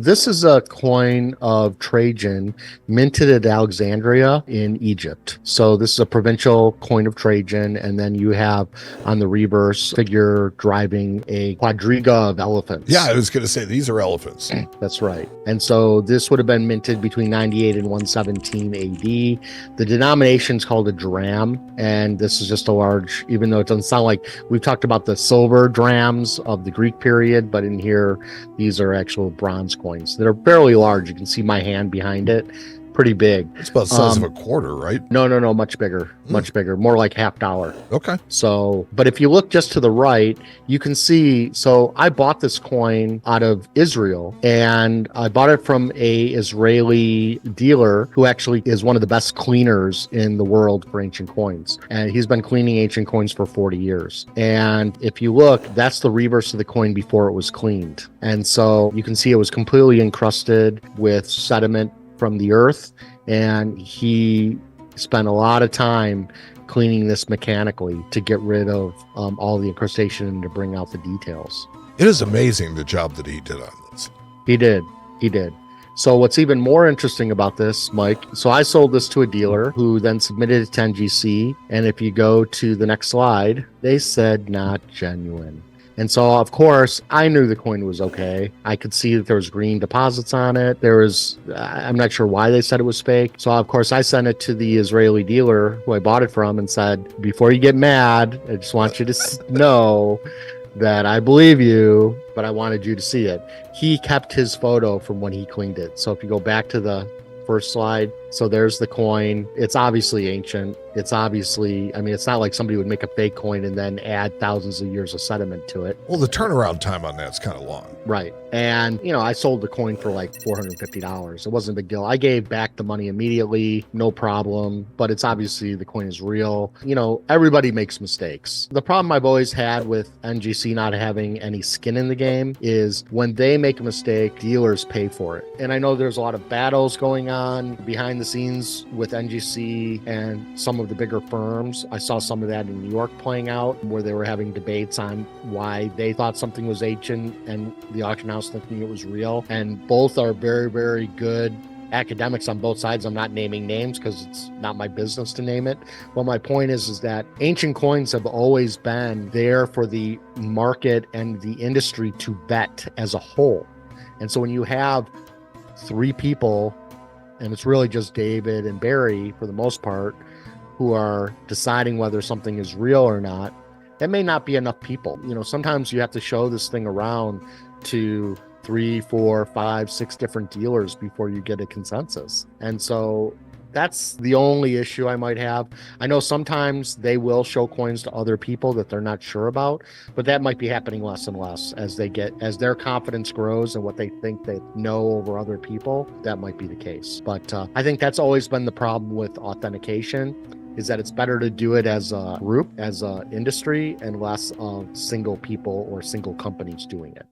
this is a coin of Trajan minted at Alexandria in Egypt. So this is a provincial coin of Trajan, and then you have on the reverse figure driving a quadriga of elephants. Yeah, I was going to say these are elephants. That's right. And so this would have been minted between 98 and 117 AD. The denomination is called a dram, and this is just a large, even though it doesn't sound like, we've talked about the silver drams of the Greek period, but in here, these are actual bronze coins that are fairly large. You can see my hand behind it. Pretty big. It's about the size of a quarter, right? No, much bigger, much bigger, more like $50. Okay. So, but if you look just to the right, you can see, so I bought this coin out of Israel, and I bought it from a Israeli dealer who actually is one of the best cleaners in the world for ancient coins. And he's been cleaning ancient coins for 40 years. And if you look, that's the reverse of the coin before it was cleaned. And so you can see it was completely encrusted with sediment from the earth, and he spent a lot of time cleaning this mechanically to get rid of all the incrustation and to bring out the details. It is amazing the job that he did on this. He did. So what's even more interesting about this, Mike, so I sold this to a dealer who then submitted it to NGC, and if you go to the next slide, they said not genuine. And so, of course, I knew the coin was okay. I could see that there was green deposits on it. I'm not sure why they said it was fake. So, of course, I sent it to the Israeli dealer who I bought it from and said, before you get mad, I just want you to know that I believe you, but I wanted you to see it. He kept his photo from when he cleaned it. So if you go back to the first slide, so there's the coin. It's obviously ancient. It's obviously, I mean, it's not like somebody would make a fake coin and then add thousands of years of sediment to it. Well, the turnaround time on that's kind of long. Right. And, I sold the coin for like $450. It wasn't a big deal. I gave back the money immediately, no problem. But it's obviously the coin is real. Everybody makes mistakes. The problem I've always had with NGC not having any skin in the game is when they make a mistake, dealers pay for it. And I know there's a lot of battles going on behind the scenes with NGC and some of the bigger firms. I saw some of that in New York playing out, where they were having debates on why they thought something was ancient and the auction house thinking it was real. And both are very, very good academics on both sides. I'm not naming names because it's not my business to name it. But my point is that ancient coins have always been there for the market and the industry to bet as a whole. And so when you have three people, and it's really just David and Barry for the most part, who are deciding whether something is real or not, that may not be enough people. Sometimes you have to show this thing around to 3, 4, 5, 6 different dealers before you get a consensus. And so that's the only issue I might have. I know sometimes they will show coins to other people that they're not sure about, but that might be happening less and less as their confidence grows and what they think they know over other people. That might be the case. But I think that's always been the problem with authentication, is that it's better to do it as a group, as an industry, and less of single people or single companies doing it.